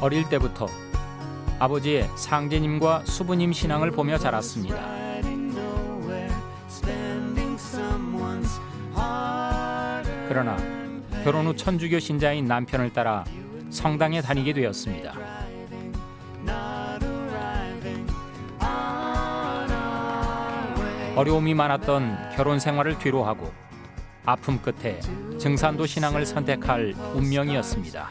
어릴 때부터 아버지의 상제님과 수부님 신앙을 보며 자랐습니다. 그러나 결혼 후 천주교 신자인 남편을 따라 성당에 다니게 되었습니다. 어려움이 많았던 결혼 생활을 뒤로하고 아픔 끝에 증산도 신앙을 선택할 운명이었습니다.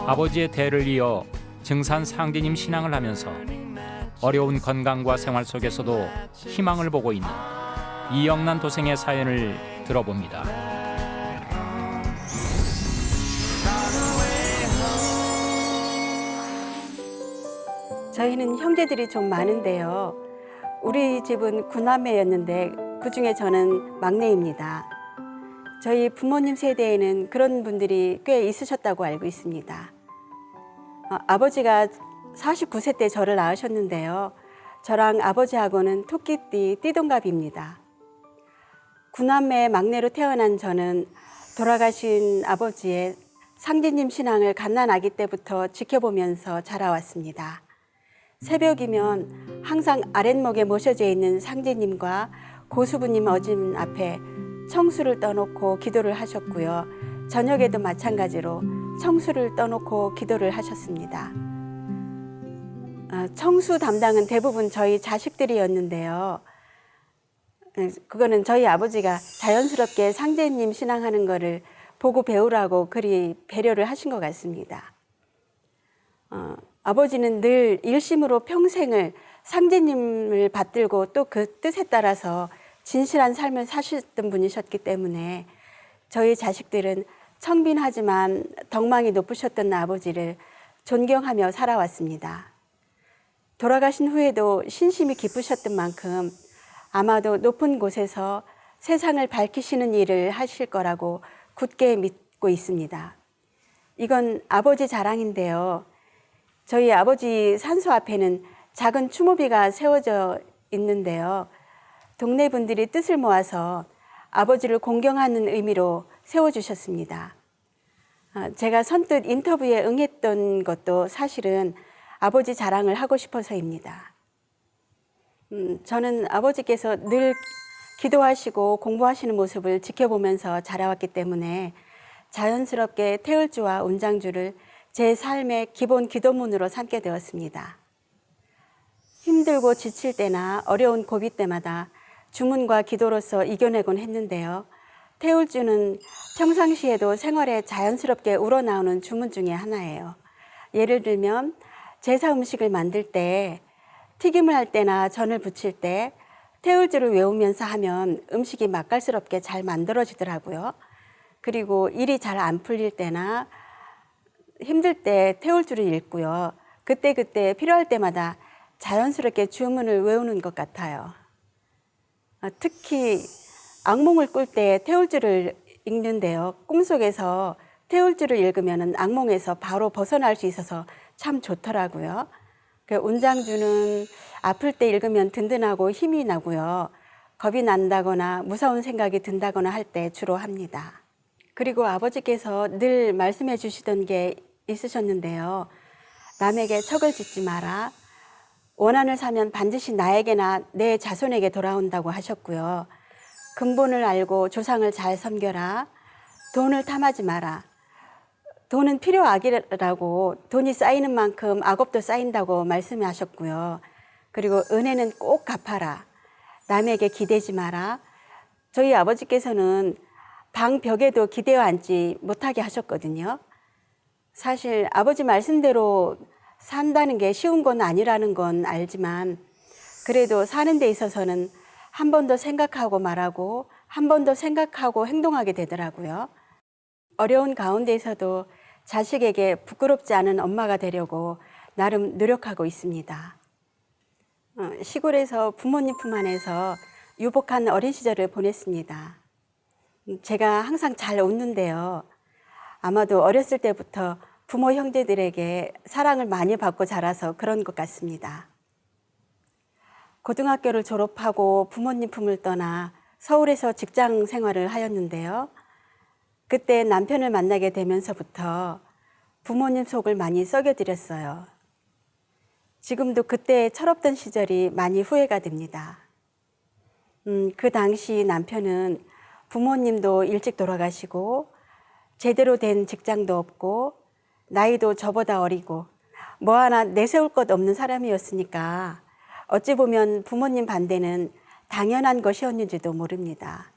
아버지의 대를 이어 증산 상제님 신앙을 하면서 어려운 건강과 생활 속에서도 희망을 보고 있는 이영란 도생의 사연을 들어봅니다. 저희는 형제들이 좀 많은데요. 우리 집은 9남매였는데 그중에 저는 막내입니다. 저희 부모님 세대에는 그런 분들이 꽤 있으셨다고 알고 있습니다. 아버지가 49세 때 저를 낳으셨는데요. 저랑 아버지하고는 토끼띠 띠동갑입니다. 9남매 막내로 태어난 저는 돌아가신 아버지의 상제님 신앙을 갓난아기 때부터 지켜보면서 자라왔습니다. 새벽이면 항상 아랫목에 모셔져 있는 상제님과 고수부님 어진 앞에 청수를 떠놓고 기도를 하셨고요. 저녁에도 마찬가지로 청수를 떠놓고 기도를 하셨습니다. 청수 담당은 대부분 저희 자식들이었는데요. 그거는 저희 아버지가 자연스럽게 상제님 신앙하는 거를 보고 배우라고 그리 배려를 하신 것 같습니다. 아버지는 늘 일심으로 평생을 상제님을 받들고 또 그 뜻에 따라서 진실한 삶을 사셨던 분이셨기 때문에 저희 자식들은 청빈하지만 덕망이 높으셨던 아버지를 존경하며 살아왔습니다. 돌아가신 후에도 신심이 깊으셨던 만큼 아마도 높은 곳에서 세상을 밝히시는 일을 하실 거라고 굳게 믿고 있습니다. 이건 아버지 자랑인데요. 저희 아버지 산소 앞에는 작은 추모비가 세워져 있는데요. 동네 분들이 뜻을 모아서 아버지를 공경하는 의미로 세워주셨습니다. 제가 선뜻 인터뷰에 응했던 것도 사실은 아버지 자랑을 하고 싶어서입니다. 저는 아버지께서 늘 기도하시고 공부하시는 모습을 지켜보면서 자라왔기 때문에 자연스럽게 태을주와 운장주를 제 삶의 기본 기도문으로 삼게 되었습니다. 힘들고 지칠 때나 어려운 고비 때마다 주문과 기도로서 이겨내곤 했는데요. 태울주는 평상시에도 생활에 자연스럽게 우러나오는 주문 중에 하나예요. 예를 들면 제사 음식을 만들 때, 튀김을 할 때나 전을 부칠 때 태울주를 외우면서 하면 음식이 맛깔스럽게 잘 만들어지더라고요. 그리고 일이 잘 안 풀릴 때나 힘들 때 태울주를 읽고요. 그때그때 필요할 때마다 자연스럽게 주문을 외우는 것 같아요. 특히 악몽을 꿀 때 태울주를 읽는데요. 꿈속에서 태울주를 읽으면 악몽에서 바로 벗어날 수 있어서 참 좋더라고요. 운장주는 아플 때 읽으면 든든하고 힘이 나고요. 겁이 난다거나 무서운 생각이 든다거나 할 때 주로 합니다. 그리고 아버지께서 늘 말씀해 주시던 게 있으셨는데요. 남에게 척을 짓지 마라. 원한을 사면 반드시 나에게나 내 자손에게 돌아온다고 하셨고요. 근본을 알고 조상을 잘 섬겨라. 돈을 탐하지 마라. 돈은 필요악이라고 돈이 쌓이는 만큼 악업도 쌓인다고 말씀하셨고요. 그리고 은혜는 꼭 갚아라. 남에게 기대지 마라. 저희 아버지께서는 방 벽에도 기대어 앉지 못하게 하셨거든요. 사실 아버지 말씀대로 산다는 게 쉬운 건 아니라는 건 알지만 그래도 사는 데 있어서는 한 번 더 생각하고 말하고 한 번 더 생각하고 행동하게 되더라고요. 어려운 가운데에서도 자식에게 부끄럽지 않은 엄마가 되려고 나름 노력하고 있습니다. 시골에서 부모님 품 안에서 유복한 어린 시절을 보냈습니다. 제가 항상 잘 웃는데요. 아마도 어렸을 때부터 부모 형제들에게 사랑을 많이 받고 자라서 그런 것 같습니다. 고등학교를 졸업하고 부모님 품을 떠나 서울에서 직장 생활을 하였는데요. 그때 남편을 만나게 되면서부터 부모님 속을 많이 썩여드렸어요. 지금도 그때의 철없던 시절이 많이 후회가 됩니다. 그 당시 남편은 부모님도 일찍 돌아가시고 제대로 된 직장도 없고 나이도 저보다 어리고 뭐 하나 내세울 것 없는 사람이었으니까 어찌 보면 부모님 반대는 당연한 것이었는지도 모릅니다.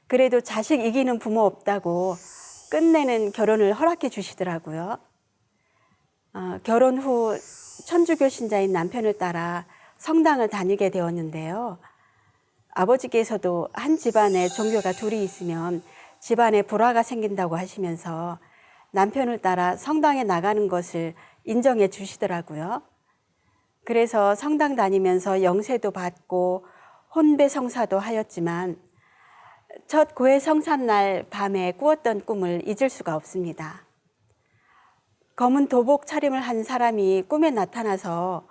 그래도 자식 이기는 부모 없다고 끝내는 결혼을 허락해 주시더라고요. 결혼 후 천주교 신자인 남편을 따라 성당을 다니게 되었는데요. 아버지께서도 한 집안에 종교가 둘이 있으면 집안에 불화가 생긴다고 하시면서 남편을 따라 성당에 나가는 것을 인정해 주시더라고요. 그래서 성당 다니면서 영세도 받고 혼배 성사도 하였지만 첫 고해 성산날 밤에 꾸었던 꿈을 잊을 수가 없습니다. 검은 도복 차림을 한 사람이 꿈에 나타나서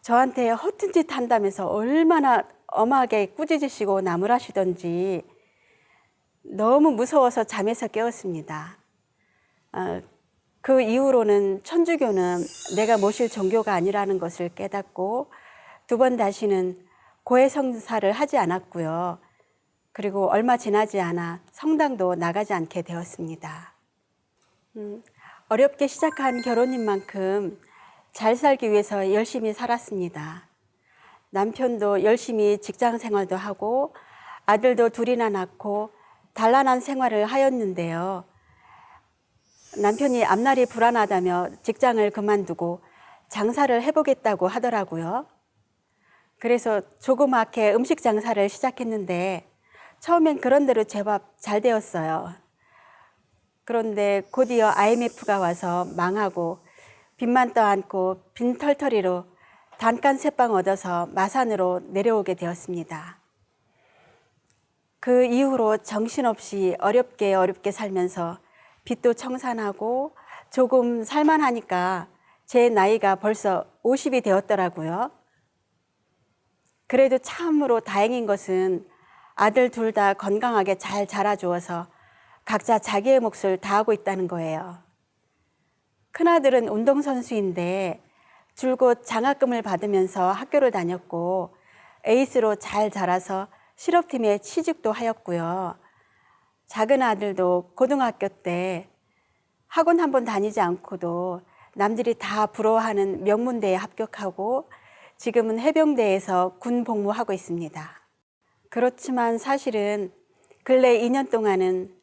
저한테 허튼 짓 한다면서 얼마나 엄하게 꾸짖으시고 나무라시던지 너무 무서워서 잠에서 깨었습니다. 그 이후로는 천주교는 내가 모실 종교가 아니라는 것을 깨닫고 두 번 다시는 고해 성사를 하지 않았고요. 그리고 얼마 지나지 않아 성당도 나가지 않게 되었습니다. 어렵게 시작한 결혼인 만큼 잘 살기 위해서 열심히 살았습니다. 남편도 열심히 직장 생활도 하고 아들도 둘이나 낳고 단란한 생활을 하였는데요. 남편이 앞날이 불안하다며 직장을 그만두고 장사를 해보겠다고 하더라고요. 그래서 조그맣게 음식 장사를 시작했는데 처음엔 그런대로 제법 잘 되었어요. 그런데 곧이어 IMF가 와서 망하고 빚만 떠안고 빈털터리로 단칸 새빵 얻어서 마산으로 내려오게 되었습니다. 그 이후로 정신없이 어렵게 살면서 빚도 청산하고 조금 살만하니까 제 나이가 벌써 50이 되었더라고요. 그래도 참으로 다행인 것은 아들 둘 다 건강하게 잘 자라주어서 각자 자기의 몫을 다하고 있다는 거예요. 큰아들은 운동선수인데 줄곧 장학금을 받으면서 학교를 다녔고 에이스로 잘 자라서 실업팀에 취직도 하였고요. 작은 아들도 고등학교 때 학원 한 번 다니지 않고도 남들이 다 부러워하는 명문대에 합격하고 지금은 해병대에서 군 복무하고 있습니다. 그렇지만 사실은 근래 2년 동안은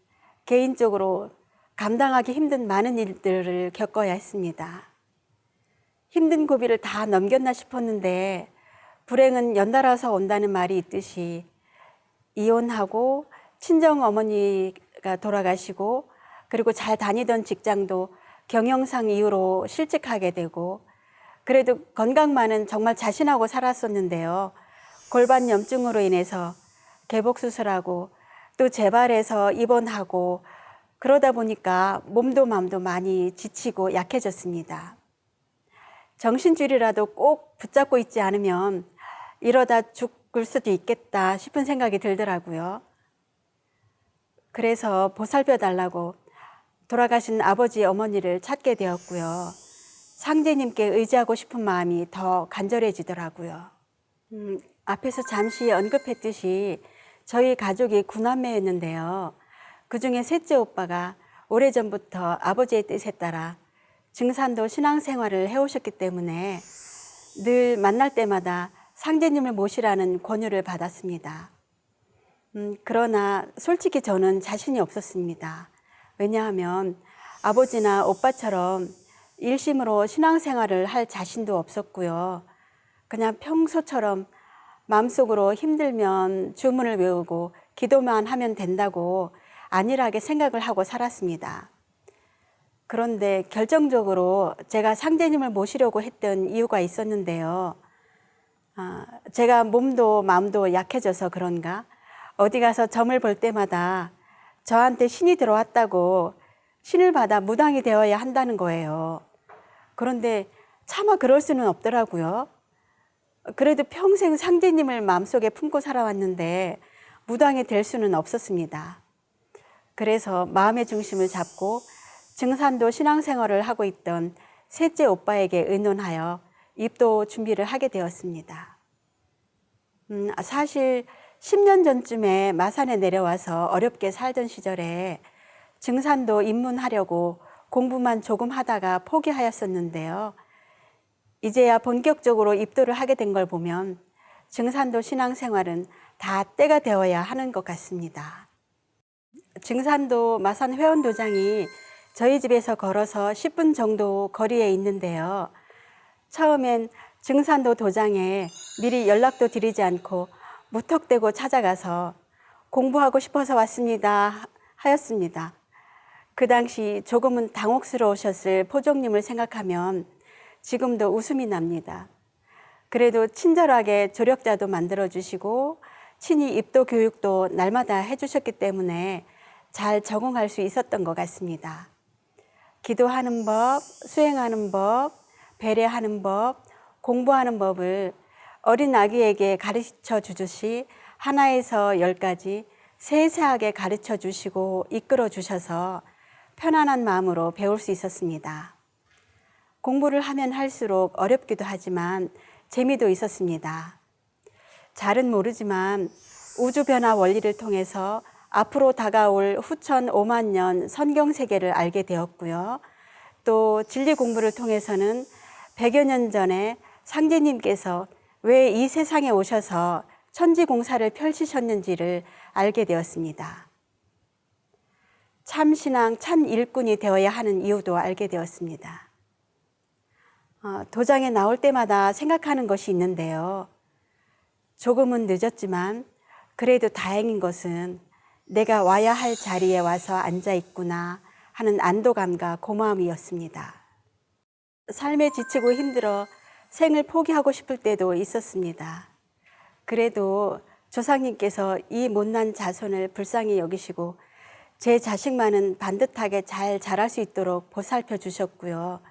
개인적으로 감당하기 힘든 많은 일들을 겪어야 했습니다. 힘든 고비를 다 넘겼나 싶었는데 불행은 연달아서 온다는 말이 있듯이 이혼하고 친정 어머니가 돌아가시고 그리고 잘 다니던 직장도 경영상 이유로 실직하게 되고 그래도 건강만은 정말 자신하고 살았었는데요. 골반염증으로 인해서 개복수술하고 또 재발해서 입원하고 그러다 보니까 몸도 마음도 많이 지치고 약해졌습니다. 정신줄이라도 꼭 붙잡고 있지 않으면 이러다 죽을 수도 있겠다 싶은 생각이 들더라고요. 그래서 보살펴 달라고 돌아가신 아버지 어머니를 찾게 되었고요. 상제님께 의지하고 싶은 마음이 더 간절해지더라고요. 앞에서 잠시 언급했듯이 저희 가족이 9남매였는데요. 그중에 셋째 오빠가 오래전부터 아버지의 뜻에 따라 증산도 신앙생활을 해오셨기 때문에 늘 만날 때마다 상제님을 모시라는 권유를 받았습니다. 그러나 솔직히 저는 자신이 없었습니다. 왜냐하면 아버지나 오빠처럼 일심으로 신앙생활을 할 자신도 없었고요. 그냥 평소처럼 마음속으로 힘들면 주문을 외우고 기도만 하면 된다고 안일하게 생각을 하고 살았습니다. 그런데 결정적으로 제가 상제님을 모시려고 했던 이유가 있었는데요. 제가 몸도 마음도 약해져서 그런가 어디 가서 점을 볼 때마다 저한테 신이 들어왔다고 신을 받아 무당이 되어야 한다는 거예요. 그런데 차마 그럴 수는 없더라고요. 그래도 평생 상제님을 마음속에 품고 살아왔는데 무당이 될 수는 없었습니다. 그래서 마음의 중심을 잡고 증산도 신앙생활을 하고 있던 셋째 오빠에게 의논하여 입도 준비를 하게 되었습니다. 사실 10년 전쯤에 마산에 내려와서 어렵게 살던 시절에 증산도 입문하려고 공부만 조금 하다가 포기하였었는데요. 이제야 본격적으로 입도를 하게 된 걸 보면 증산도 신앙생활은 다 때가 되어야 하는 것 같습니다. 증산도 마산 회원도장이 저희 집에서 걸어서 10분 정도 거리에 있는데요. 처음엔 증산도 도장에 미리 연락도 드리지 않고 무턱대고 찾아가서 공부하고 싶어서 왔습니다 하였습니다. 그 당시 조금은 당혹스러우셨을 포종님을 생각하면 지금도 웃음이 납니다. 그래도 친절하게 조력자도 만들어주시고 친히 입도 교육도 날마다 해주셨기 때문에 잘 적응할 수 있었던 것 같습니다. 기도하는 법, 수행하는 법, 배려하는 법, 공부하는 법을 어린 아기에게 가르쳐 주듯이 하나에서 10까지 세세하게 가르쳐 주시고 이끌어 주셔서 편안한 마음으로 배울 수 있었습니다. 공부를 하면 할수록 어렵기도 하지만 재미도 있었습니다. 잘은 모르지만 우주 변화 원리를 통해서 앞으로 다가올 후천 5만 년 성경 세계를 알게 되었고요. 또 진리 공부를 통해서는 100여 년 전에 상제님께서 왜 이 세상에 오셔서 천지 공사를 펼치셨는지를 알게 되었습니다. 참 신앙, 참 일꾼이 되어야 하는 이유도 알게 되었습니다. 도장에 나올 때마다 생각하는 것이 있는데요. 조금은 늦었지만 그래도 다행인 것은 내가 와야 할 자리에 와서 앉아 있구나 하는 안도감과 고마움이었습니다. 삶에 지치고 힘들어 생을 포기하고 싶을 때도 있었습니다. 그래도 조상님께서 이 못난 자손을 불쌍히 여기시고 제 자식만은 반듯하게 잘 자랄 수 있도록 보살펴 주셨고요.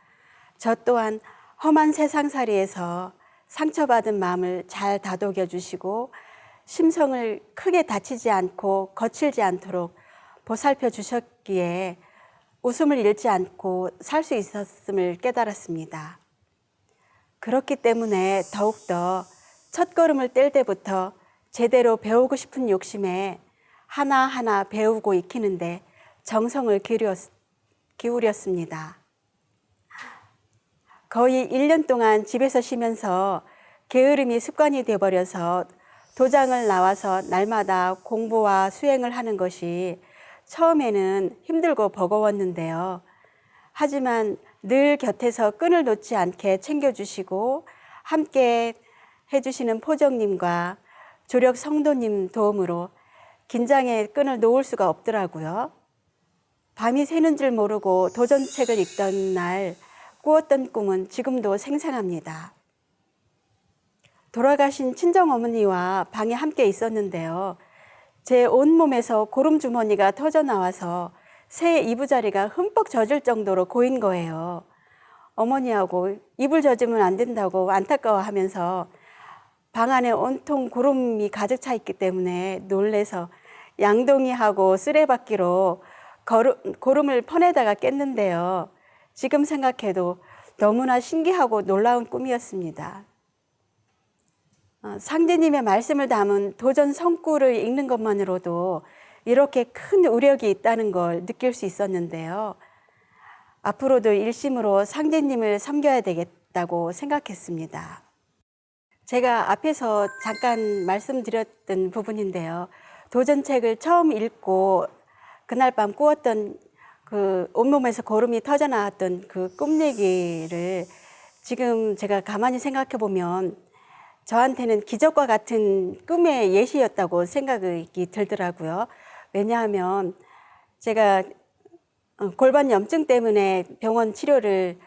저 또한 험한 세상살이에서 상처받은 마음을 잘 다독여 주시고 심성을 크게 다치지 않고 거칠지 않도록 보살펴 주셨기에 웃음을 잃지 않고 살 수 있었음을 깨달았습니다. 그렇기 때문에 더욱더 첫걸음을 뗄 때부터 제대로 배우고 싶은 욕심에 하나하나 배우고 익히는데 정성을 기울였습니다. 거의 1년 동안 집에서 쉬면서 게으름이 습관이 되어버려서 도장을 나와서 날마다 공부와 수행을 하는 것이 처음에는 힘들고 버거웠는데요. 하지만 늘 곁에서 끈을 놓지 않게 챙겨주시고 함께 해주시는 포정님과 조력 성도님 도움으로 긴장의 끈을 놓을 수가 없더라고요. 밤이 새는 줄 모르고 도전책을 읽던 날 꾸었던 꿈은 지금도 생생합니다. 돌아가신 친정어머니와 방에 함께 있었는데요. 제 온몸에서 고름주머니가 터져 나와서 새 이부자리가 흠뻑 젖을 정도로 고인 거예요. 어머니하고 이불 젖으면 안 된다고 안타까워하면서 방 안에 온통 고름이 가득 차 있기 때문에 놀래서 양동이하고 쓰레받기로 고름을 퍼내다가 깼는데요. 지금 생각해도 너무나 신기하고 놀라운 꿈이었습니다. 상제님의 말씀을 담은 도전 성구를 읽는 것만으로도 이렇게 큰 우력이 있다는 걸 느낄 수 있었는데요. 앞으로도 일심으로 상제님을 섬겨야 되겠다고 생각했습니다. 제가 앞에서 잠깐 말씀드렸던 부분인데요. 도전책을 처음 읽고 그날 밤 꾸었던 그 온몸에서 고름이 터져 나왔던 그 꿈 얘기를 지금 제가 가만히 생각해 보면 저한테는 기적과 같은 꿈의 예시였다고 생각이 들더라고요. 왜냐하면 제가 골반 염증 때문에 병원 치료를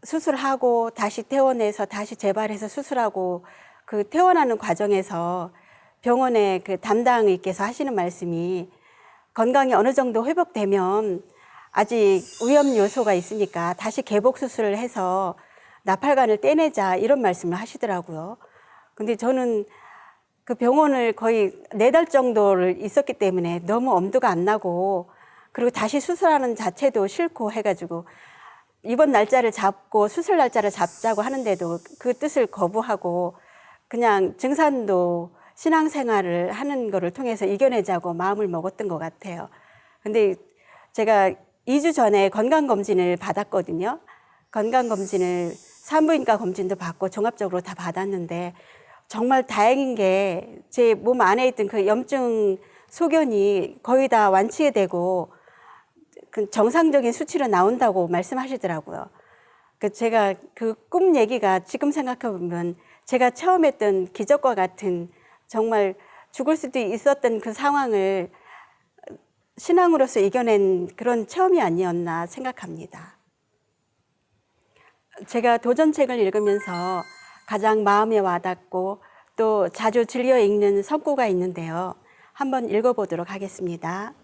수술하고 다시 퇴원해서 다시 재발해서 수술하고 그 퇴원하는 과정에서 병원의 그 담당의께서 하시는 말씀이 건강이 어느 정도 회복되면 아직 위험 요소가 있으니까 다시 개복 수술을 해서 나팔관을 떼내자 이런 말씀을 하시더라고요. 근데 저는 그 병원을 거의 4달 정도를 있었기 때문에 너무 엄두가 안 나고, 그리고 다시 수술하는 자체도 싫고 해가지고 입원 날짜를 잡고 수술 날짜를 잡자고 하는데도 그 뜻을 거부하고 그냥 증산도 신앙생활을 하는 거를 통해서 이겨내자고 마음을 먹었던 것 같아요. 근데 제가 2주 전에 건강검진을 받았거든요. 건강검진을 산부인과 검진도 받고 종합적으로 다 받았는데 정말 다행인 게 제 몸 안에 있던 그 염증 소견이 거의 다 완치되고 그 정상적인 수치로 나온다고 말씀하시더라고요. 그 제가 그 꿈 얘기가 지금 생각해 보면 제가 처음 했던 기적과 같은 정말 죽을 수도 있었던 그 상황을 신앙으로서 이겨낸 그런 체험이 아니었나 생각합니다. 제가 도전책을 읽으면서 가장 마음에 와닿고 또 자주 즐겨 읽는 성구가 있는데요. 한번 읽어보도록 하겠습니다.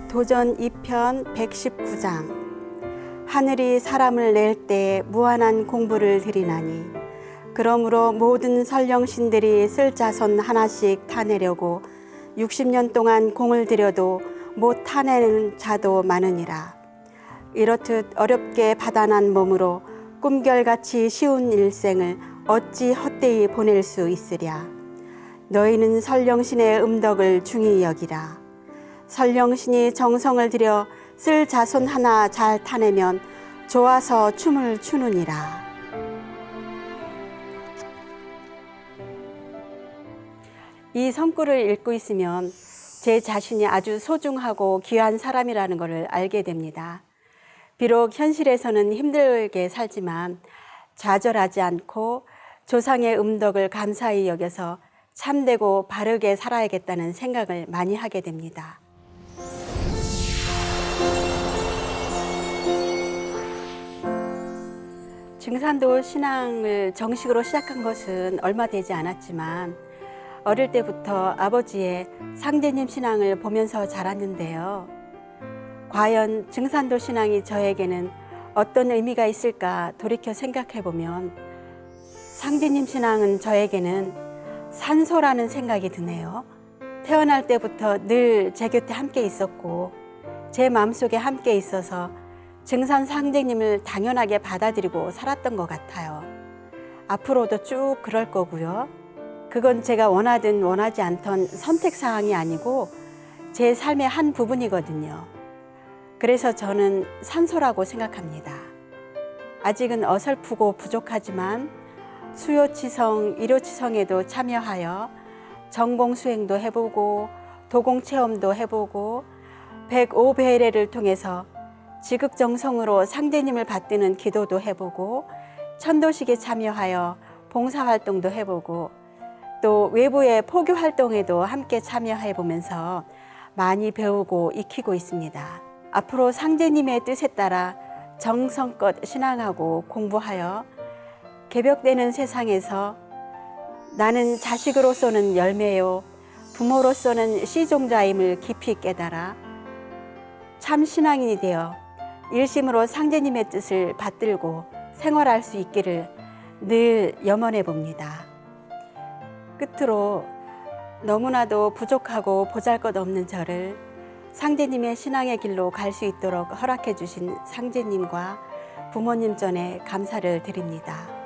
도전 2편 119장. 하늘이 사람을 낼 때 무한한 공부를 들이나니 그러므로 모든 선령신들이 쓸 자손 하나씩 타내려고 60년 동안 공을 들여도 못 타내는 자도 많으니라. 이렇듯 어렵게 받아난 몸으로 꿈결같이 쉬운 일생을 어찌 헛되이 보낼 수 있으랴. 너희는 선령신의 음덕을 중히 여기라. 선령신이 정성을 들여 쓸 자손 하나 잘 타내면 좋아서 춤을 추느니라. 이 성구를 읽고 있으면 제 자신이 아주 소중하고 귀한 사람이라는 것을 알게 됩니다. 비록 현실에서는 힘들게 살지만 좌절하지 않고 조상의 음덕을 감사히 여겨서 참되고 바르게 살아야겠다는 생각을 많이 하게 됩니다. 증산도 신앙을 정식으로 시작한 것은 얼마 되지 않았지만 어릴 때부터 아버지의 상제님 신앙을 보면서 자랐는데요. 과연 증산도 신앙이 저에게는 어떤 의미가 있을까 돌이켜 생각해 보면 상제님 신앙은 저에게는 산소라는 생각이 드네요. 태어날 때부터 늘 제 곁에 함께 있었고 제 마음속에 함께 있어서 증산 상제님을 당연하게 받아들이고 살았던 것 같아요. 앞으로도 쭉 그럴 거고요. 그건 제가 원하든 원하지 않던 선택사항이 아니고 제 삶의 한 부분이거든요. 그래서 저는 산소라고 생각합니다. 아직은 어설프고 부족하지만 수요치성, 일요치성에도 참여하여 전공수행도 해보고 도공체험도 해보고 105배례를 통해서 지극정성으로 상제님을 받드는 기도도 해보고 천도식에 참여하여 봉사활동도 해보고 또 외부의 포교활동에도 함께 참여해보면서 많이 배우고 익히고 있습니다. 앞으로 상제님의 뜻에 따라 정성껏 신앙하고 공부하여 개벽되는 세상에서 나는 자식으로서는 열매요 부모로서는 씨종자임을 깊이 깨달아 참 신앙인이 되어 일심으로 상제님의 뜻을 받들고 생활할 수 있기를 늘 염원해 봅니다. 끝으로 너무나도 부족하고 보잘것없는 저를 상제님의 신앙의 길로 갈 수 있도록 허락해 주신 상제님과 부모님 전에 감사를 드립니다.